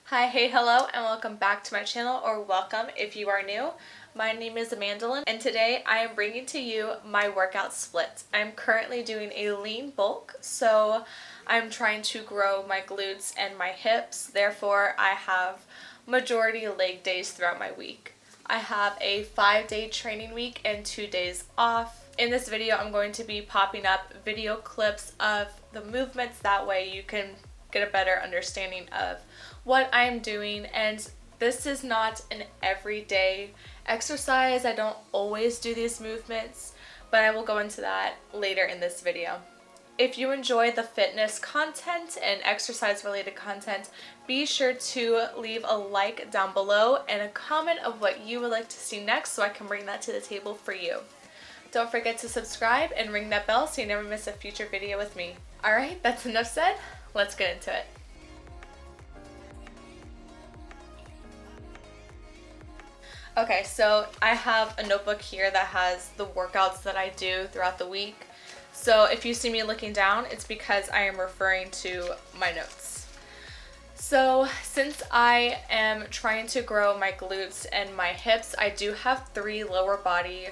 Hi, hey, hello, and welcome back to my channel, or welcome if you are new. My name is Amandalyn, and today I am bringing to you my workout split. I'm currently doing a lean bulk, so I'm trying to grow my glutes and my hips. Therefore, I have majority leg days throughout my week. I have a 5-day training week and 2 days off. In this video, I'm going to be popping up video clips of the movements. That way you can get a better understanding of what I'm doing. And this is not an everyday exercise. I don't always do these movements, but I will go into that later in this video. If you enjoy the fitness content and exercise related content, be sure to leave a like down below and a comment of what you would like to see next so I can bring that to the table for you. Don't forget to subscribe and ring that bell so you never miss a future video with me. Alright, that's enough said. Let's get into it. Okay, so I have a notebook here that has the workouts that I do throughout the week. So if you see me looking down, it's because I am referring to my notes. So since I am trying to grow my glutes and my hips, I do have 3 lower body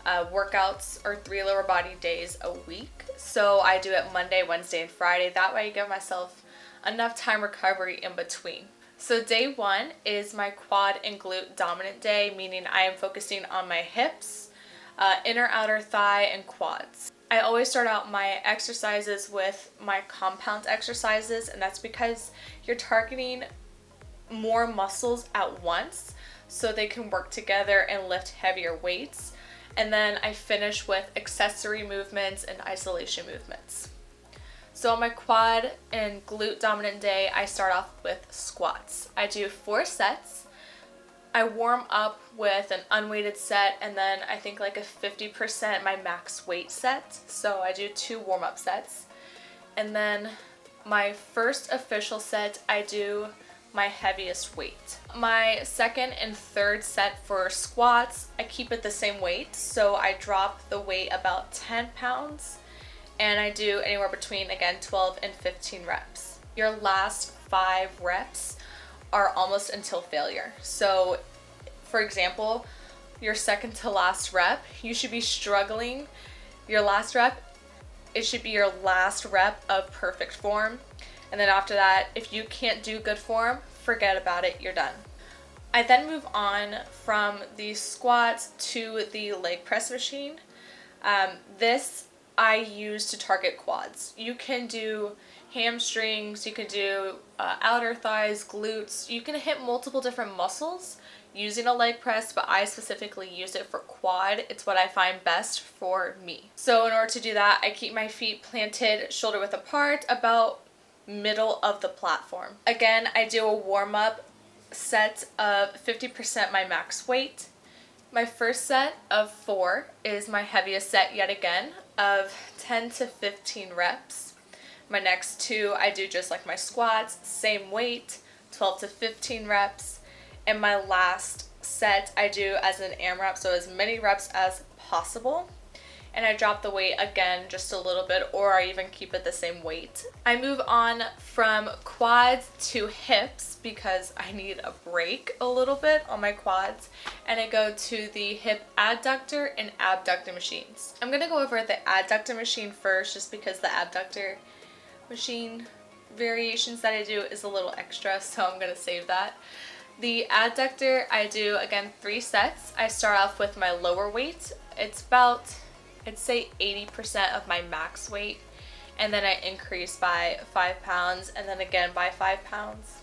workouts or 3 lower body days a week. So I do it Monday, Wednesday, and Friday. That way I give myself enough time recovery in between. So day 1 is my quad and glute dominant day, meaning I am focusing on my hips, inner outer thigh, and quads. I always start out my exercises with my compound exercises, and that's because you're targeting more muscles at once so they can work together and lift heavier weights. And then I finish with accessory movements and isolation movements. So on my quad and glute dominant day, I start off with squats. I do 4 sets. I warm up with an unweighted set, and then I think like a 50% my max weight set. So I do 2 warm-up sets. And then my first official set, I do my heaviest weight. My second and third set for squats, I keep it the same weight. So I drop the weight about 10 pounds. And I do anywhere between, again, 12 and 15 reps. Your last 5 reps are almost until failure. So, for example, your second to last rep, you should be struggling. Your last rep, it should be your last rep of perfect form. And then after that, if you can't do good form, forget about it, you're done. I then move on from the squats to the leg press machine. This I use to target quads. You can do hamstrings, you can do outer thighs, glutes. You can hit multiple different muscles using a leg press, but I specifically use it for quad. It's what I find best for me. So in order to do that, I keep my feet planted shoulder width apart, about middle of the platform. Again, I do a warm-up set of 50% my max weight. My first set of 4 is my heaviest set yet again of 10 to 15 reps. My next 2 I do just like my squats, same weight, 12 to 15 reps. And my last set I do as an AMRAP, so as many reps as possible. And I drop the weight again just a little bit, or I even keep it the same weight. I move on from quads to hips because I need a break a little bit on my quads, and I go to the hip adductor and abductor machines. I'm gonna go over the adductor machine first just because the abductor machine variations that I do is a little extra, so I'm gonna save that. The adductor, I do again 3 sets. I start off with my lower weight. It's about, I'd say 80% of my max weight, and then I increase by 5 pounds and then again by 5 pounds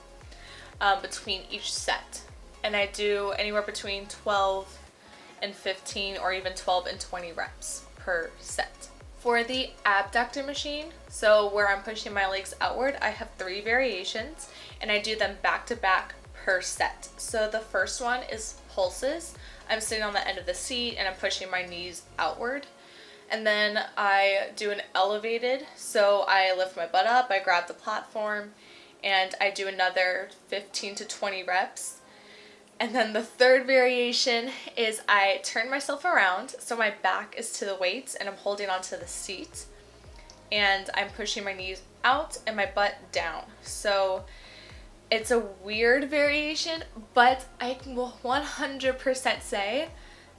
between each set. And I do anywhere between 12 and 15 or even 12 and 20 reps per set. For the abductor machine, so where I'm pushing my legs outward, I have 3 variations and I do them back to back per set. So the first one is pulses. I'm sitting on the end of the seat and I'm pushing my knees outward. And then I do an elevated, so I lift my butt up, I grab the platform, and I do another 15 to 20 reps. And then the third variation is I turn myself around, so my back is to the weights and I'm holding onto the seat. And I'm pushing my knees out and my butt down. So It's a weird variation, but I will 100% say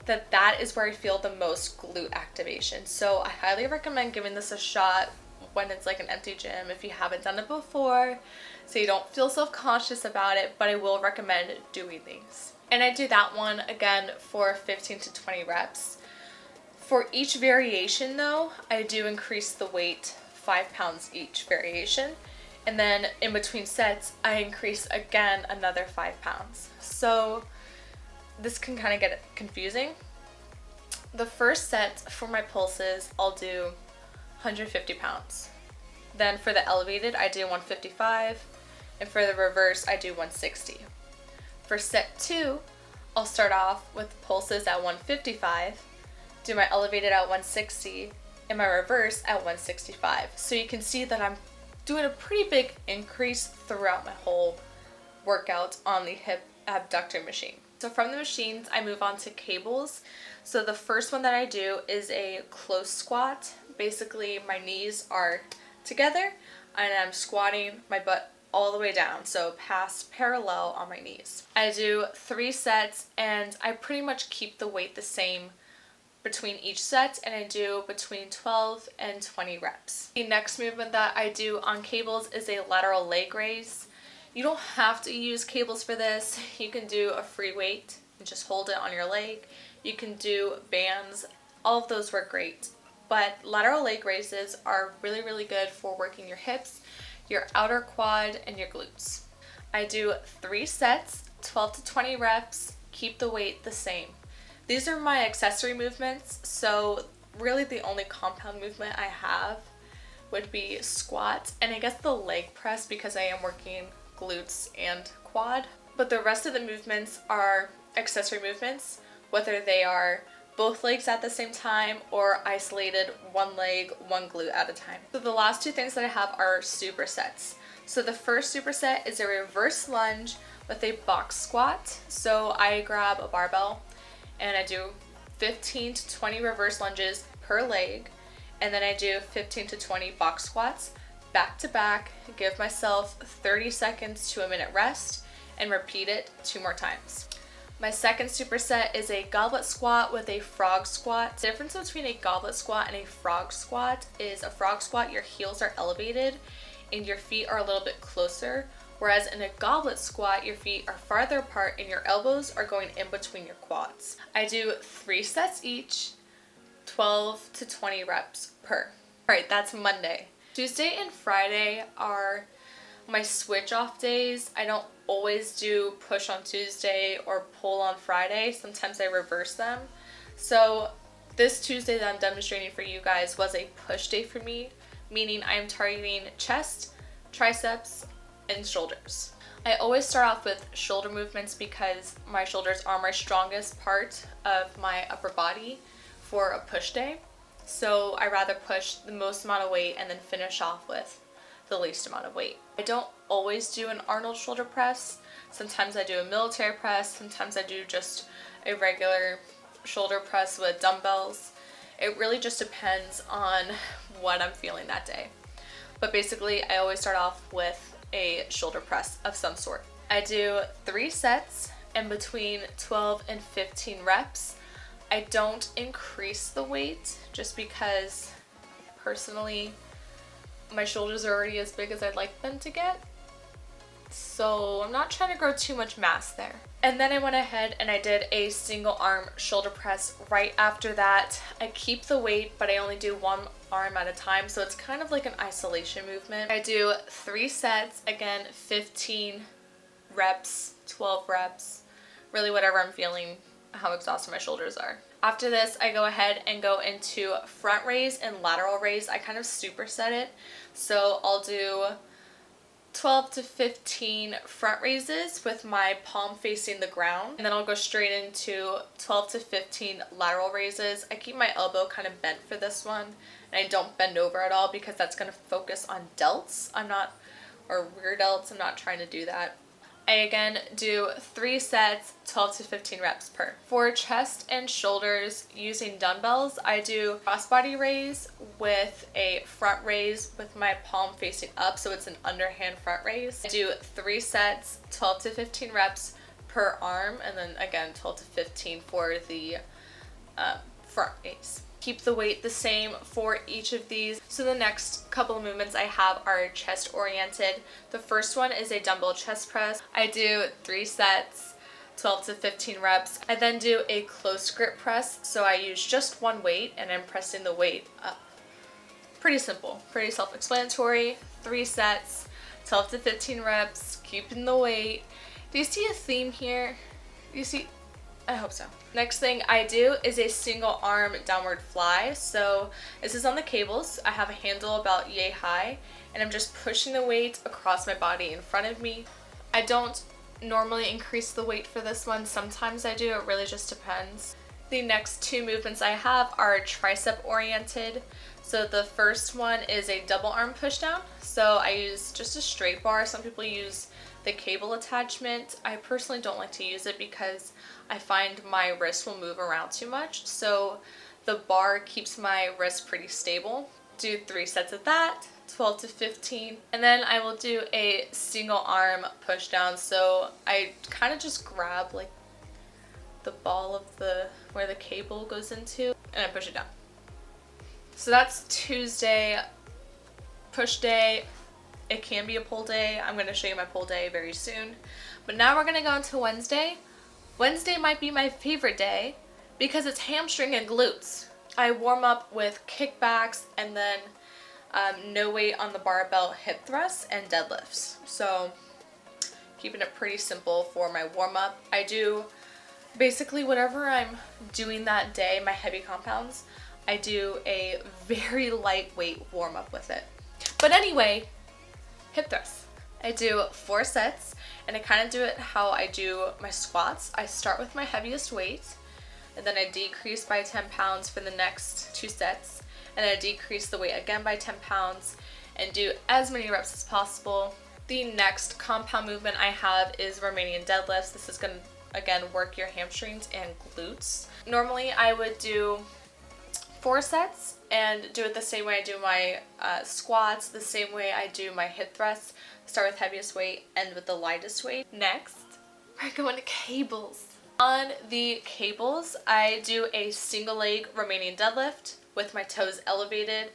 that that is where I feel the most glute activation. So I highly recommend giving this a shot when it's like an empty gym if you haven't done it before, so you don't feel self-conscious about it, but I will recommend doing these. And I do that one again for 15 to 20 reps. For each variation though, I do increase the weight 5 pounds each variation. And then in between sets, I increase again another 5 pounds. So this can kind of get confusing. The first set for my pulses, I'll do 150 pounds. Then for the elevated, I do 155. And for the reverse, I do 160. For set 2, I'll start off with pulses at 155, do my elevated at 160, and my reverse at 165. So you can see that I'm doing a pretty big increase throughout my whole workout on the hip abductor machine. So from the machines, I move on to cables. So the first one that I do is a close squat. Basically, my knees are together and I'm squatting my butt all the way down, so past parallel on my knees. I do 3 sets and I pretty much keep the weight the same between each set, and I do between 12 and 20 reps. The next movement that I do on cables is a lateral leg raise. You don't have to use cables for this. You can do a free weight and just hold it on your leg. You can do bands. All of those work great. But lateral leg raises are really, really good for working your hips, your outer quad, and your glutes. I do 3 sets, 12 to 20 reps, keep the weight the same. These are my accessory movements, so really the only compound movement I have would be squat, and I guess the leg press because I am working glutes and quad. But the rest of the movements are accessory movements, whether they are both legs at the same time or isolated one leg, one glute at a time. So the last 2 things that I have are supersets. So the first superset is a reverse lunge with a box squat. So I grab a barbell and I do 15 to 20 reverse lunges per leg, and then I do 15 to 20 box squats back to back, give myself 30 seconds to a minute rest, and repeat it 2 more times. My second superset is a goblet squat with a frog squat. The difference between a goblet squat and a frog squat is a frog squat, your heels are elevated and your feet are a little bit closer, whereas in a goblet squat, your feet are farther apart and your elbows are going in between your quads. I do 3 sets each, 12 to 20 reps per. All right, that's Monday. Tuesday and Friday are my switch off days. I don't always do push on Tuesday or pull on Friday. Sometimes I reverse them. So this Tuesday that I'm demonstrating for you guys was a push day for me, meaning I am targeting chest, triceps, and shoulders. I always start off with shoulder movements because my shoulders are my strongest part of my upper body for a push day. So I rather push the most amount of weight and then finish off with the least amount of weight. I don't always do an Arnold shoulder press. Sometimes I do a military press. Sometimes I do just a regular shoulder press with dumbbells. It really just depends on what I'm feeling that day. But basically, I always start off with a shoulder press of some sort. I do 3 sets and between 12 and 15 reps. I don't increase the weight just because personally my shoulders are already as big as I'd like them to get. So I'm not trying to grow too much mass there. And then I went ahead and I did a single arm shoulder press right after that. I keep the weight, but I only do 1 arm at a time. So it's kind of like an isolation movement. I do 3 sets, again, 15 reps, 12 reps, really whatever I'm feeling, how exhausted my shoulders are. After this, I go ahead and go into front raise and lateral raise. I kind of superset it. So I'll do 12 to 15 front raises with my palm facing the ground, and then I'll go straight into 12 to 15 lateral raises. I keep my elbow kind of bent for this one, and I don't bend over at all because that's going to focus on delts. Or rear delts. I'm not trying to do that. I again do 3 sets, 12 to 15 reps per. For chest and shoulders using dumbbells, I do crossbody raise with a front raise with my palm facing up, so it's an underhand front raise. I do 3 sets, 12 to 15 reps per arm, and then again 12 to 15 for the front raise. Keep the weight the same for each of these. So the next couple of movements I have are chest oriented. The first one is a dumbbell chest press. I do 3 sets, 12 to 15 reps. I then do a close grip press. So I use just one weight and I'm pressing the weight up. Pretty simple, pretty self-explanatory. 3 sets, 12 to 15 reps, keeping the weight. Do you see a theme here? You see? I hope so. Next thing I do is a single arm downward fly. So this is on the cables. I have a handle about yay high and I'm just pushing the weight across my body in front of me. I don't normally increase the weight for this one. Sometimes I do, it really just depends. The next 2 movements I have are tricep oriented. So the first one is a double arm push down. So I use just a straight bar. Some people use the cable attachment. I personally don't like to use it because I find my wrist will move around too much. So the bar keeps my wrist pretty stable. Do 3 sets of that, 12 to 15. And then I will do a single arm push down. So I kind of just grab like the ball of where the cable goes into and I push it down. So that's Tuesday push day. It can be a pull day. I'm going to show you my pull day very soon. But now we're going to go into Wednesday. Wednesday might be my favorite day because it's hamstring and glutes. I warm up with kickbacks and then no weight on the barbell hip thrusts and deadlifts. So keeping it pretty simple for my warm up. I do basically whatever I'm doing that day, my heavy compounds, I do a very lightweight warm up with it. But anyway, hip thrusts. I do 4 sets and I kind of do it how I do my squats. I start with my heaviest weight and then I decrease by 10 pounds for the next 2 sets and then I decrease the weight again by 10 pounds and do as many reps as possible. The next compound movement I have is Romanian deadlifts. This is going to again work your hamstrings and glutes. Normally I would do 4 sets and do it the same way I do my squats, the same way I do my hip thrusts. Start with heaviest weight, end with the lightest weight. Next, we're going to cables. On the cables, I do a single leg Romanian deadlift with my toes elevated.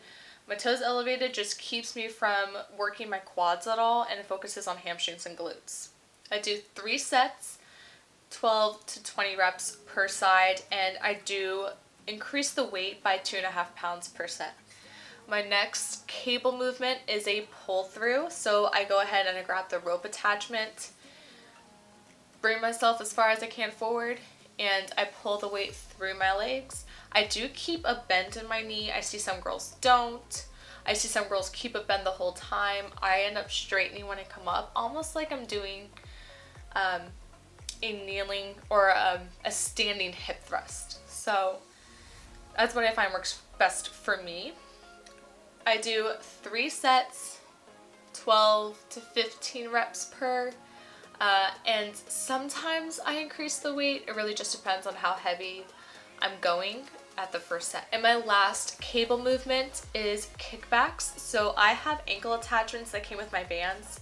My toes elevated just keeps me from working my quads at all and it focuses on hamstrings and glutes. I do 3 sets, 12 to 20 reps per side, and I do increase the weight by 2.5 pounds per set. My next cable movement is a pull through. So I go ahead and I grab the rope attachment, bring myself as far as I can forward, and I pull the weight through my legs. I do keep a bend in my knee. I see some girls don't. I see some girls keep a bend the whole time. I end up straightening when I come up, almost like I'm doing a kneeling or a standing hip thrust. So that's what I find works best for me. I do 3 sets, 12 to 15 reps per, and sometimes I increase the weight. It really just depends on how heavy I'm going at the first set. And my last cable movement is kickbacks. So I have ankle attachments that came with my bands.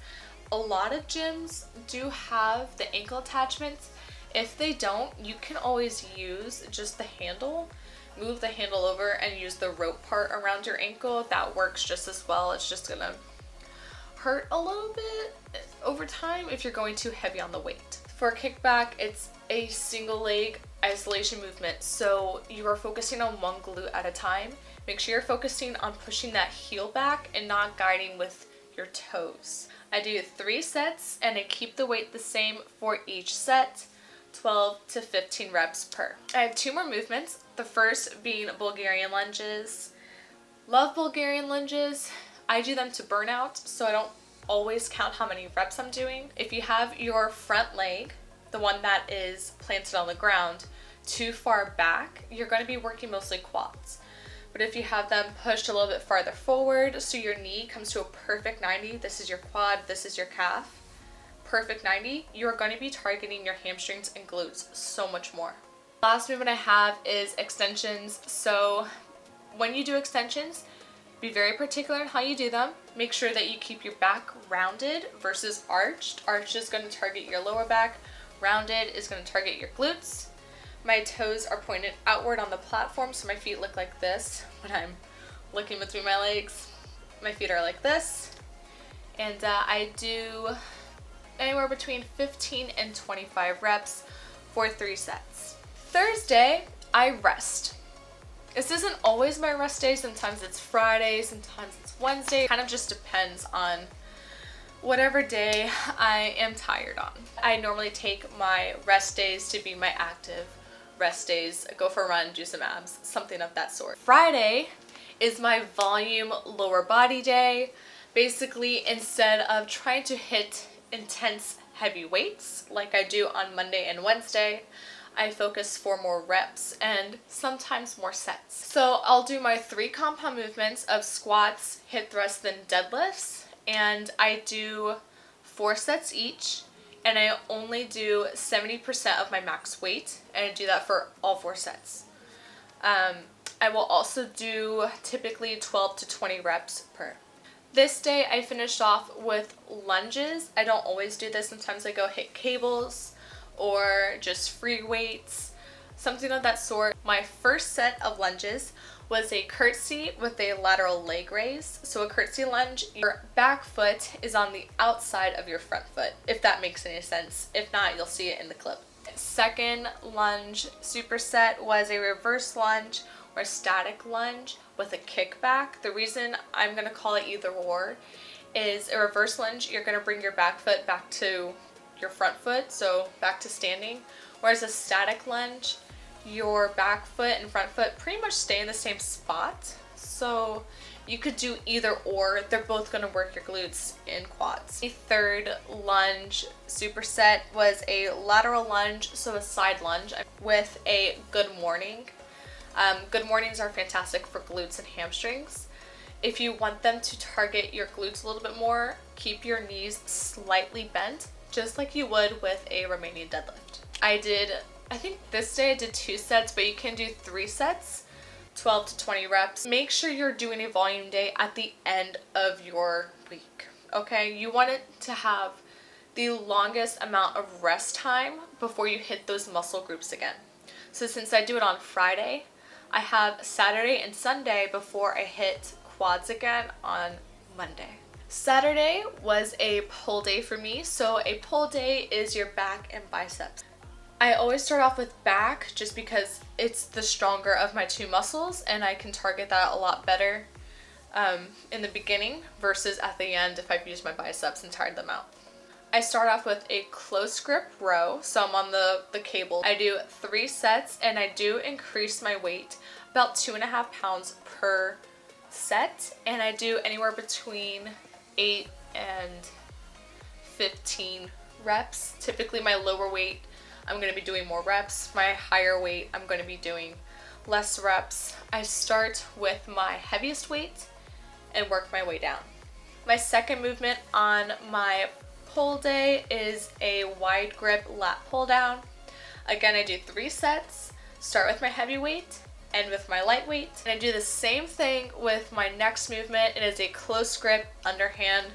A lot of gyms do have the ankle attachments. If they don't, you can always use just the handle. Move the handle over and use the rope part around your ankle. That works just as well. It's just gonna hurt a little bit over time if you're going too heavy on the weight. For kickback, it's a single leg isolation movement. So you are focusing on one glute at a time. Make sure you're focusing on pushing that heel back and not guiding with your toes. I do 3 sets and I keep the weight the same for each set. 12 to 15 reps per. I have 2 more movements. The first being Bulgarian lunges. Love Bulgarian lunges. I do them to burnout, so I don't always count how many reps I'm doing. If you have your front leg, the one that is planted on the ground, too far back, you're going to be working mostly quads. But if you have them pushed a little bit farther forward, so your knee comes to a perfect 90, this is your quad, this is your calf, perfect 90, you're going to be targeting your hamstrings and glutes so much more. Last movement I have is extensions. So when you do extensions, be very particular in how you do them. Make sure that you keep your back rounded versus arched. Arched is going to target your lower back. Rounded is going to target your glutes. My toes are pointed outward on the platform, so my feet look like this. When I'm looking between my legs, my feet are like this. And I do anywhere between 15 and 25 reps for 3 sets. Thursday, I rest. This isn't always my rest day. Sometimes it's Friday, sometimes it's Wednesday. It kind of just depends on whatever day I am tired on. I normally take my rest days to be my active rest days. Go for a run, do some abs, something of that sort. Friday is my volume lower body day. Basically, instead of trying to hit intense heavy weights like I do on Monday and Wednesday, I focus for more reps and sometimes more sets. So I'll do my 3 compound movements of squats, hip thrusts, then deadlifts, and I do 4 sets each, and I only do 70% of my max weight, and I do that for all 4 sets. I will also do typically 12 to 20 reps per. This day I finished off with lunges. I don't always do this. Sometimes I go hit cables or just free weights, something of that sort. My first set of lunges was a curtsy with a lateral leg raise. So a curtsy lunge, your back foot is on the outside of your front foot, if that makes any sense. If not, you'll see it in the clip. Second lunge superset was a reverse lunge or a static lunge with a kickback. The reason I'm gonna call it either or is a reverse lunge, you're gonna bring your back foot back to your front foot, so back to standing, whereas a static lunge, your back foot and front foot pretty much stay in the same spot. So you could do either or. They're both going to work your glutes and quads. The third lunge superset was a lateral lunge, so a side lunge with a good morning. Good mornings are fantastic for glutes and hamstrings. If you want them to target your glutes a little bit more, keep your knees slightly bent, just like you would with a Romanian deadlift. I think this day I did 2 sets, but you can do 3 sets, 12 to 20 reps. Make sure you're doing a volume day at the end of your week, okay? You want it to have the longest amount of rest time before you hit those muscle groups again. So since I do it on Friday, I have Saturday and Sunday before I hit quads again on Monday. Saturday was a pull day for me. So a pull day is your back and biceps. I always start off with back just because it's the stronger of my 2 muscles and I can target that a lot better in the beginning versus at the end if I've used my biceps and tired them out. I start off with a close grip row, so I'm on the cable. I do 3 sets and I do increase my weight about 2.5 pounds per set, and I do anywhere between 8 and 15 reps. Typically my lower weight, I'm going to be doing more reps. My higher weight, I'm going to be doing less reps. I start with my heaviest weight and work my way down. My second movement on my pull day is a wide grip lat pull down. Again, I do 3 sets, start with my heavy weight, end with my lightweight. And I do the same thing with my next movement. It is a close grip underhand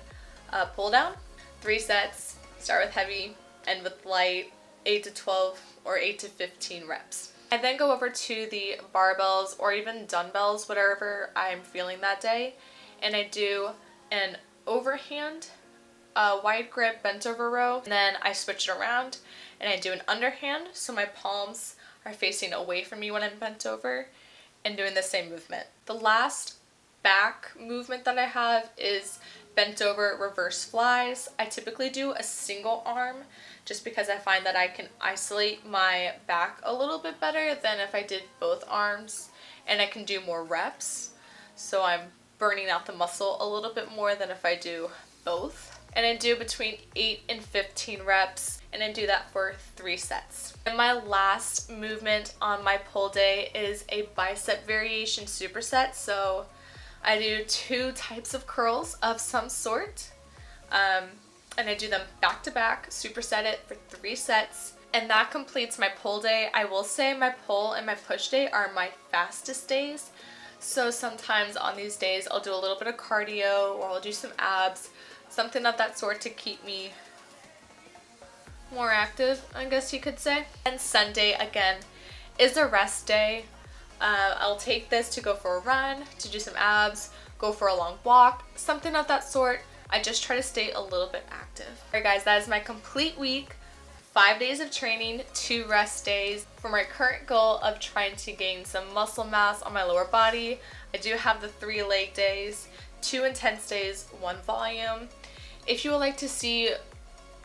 pull down. 3 sets, start with heavy, end with light, 8 to 12 or 8 to 15 reps. I then go over to the barbells or even dumbbells, whatever I'm feeling that day, and I do an overhand wide grip bent over row, and then I switch it around and I do an underhand, so my palms are facing away from me when I'm bent over, and doing the same movement. The last back movement that I have is bent over reverse flies. I typically do a single arm just because I find that I can isolate my back a little bit better than if I did both arms, and I can do more reps, so I'm burning out the muscle a little bit more than if I do both. And I do between 8 and 15 reps, and I do that for 3 sets. And my last movement on my pull day is a bicep variation superset. So I do 2 types of curls of some sort. and I do them back to back, superset it for 3 sets, and that completes my pull day. I will say my pull and my push day are my fastest days. So sometimes on these days I'll do a little bit of cardio or I'll do some abs, something of that sort to keep me more active, I guess you could say. And Sunday, again, is a rest day. I'll take this to go for a run, to do some abs, go for a long walk, something of that sort. I just try to stay a little bit active. Alright guys, that is my complete week. 5 days of training, 2 rest days. For my current goal of trying to gain some muscle mass on my lower body, I do have the 3 leg days, 2 intense days, 1 volume. If you would like to see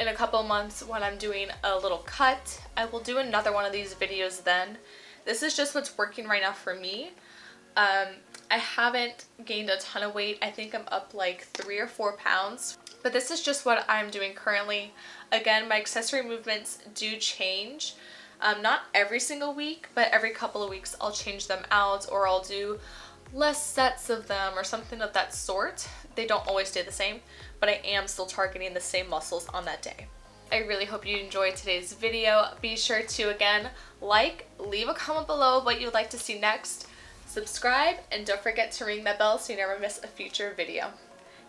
in a couple months when I'm doing a little cut, I will do another one of these videos then. This is just what's working right now for me. I haven't gained a ton of weight. I think I'm up like 3 or 4 pounds. But this is just what I'm doing currently. Again, my accessory movements do change. Not every single week, but every couple of weeks I'll change them out, or I'll do less sets of them or something of that sort. They don't always stay the same, but I am still targeting the same muscles on that day. I really hope you enjoyed today's video. Be sure to, again, like, leave a comment below what you'd like to see next, subscribe, and don't forget to ring that bell so you never miss a future video.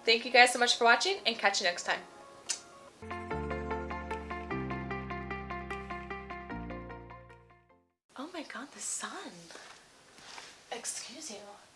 Thank you guys so much for watching, and catch you next time. Oh my god, the sun. Excuse you.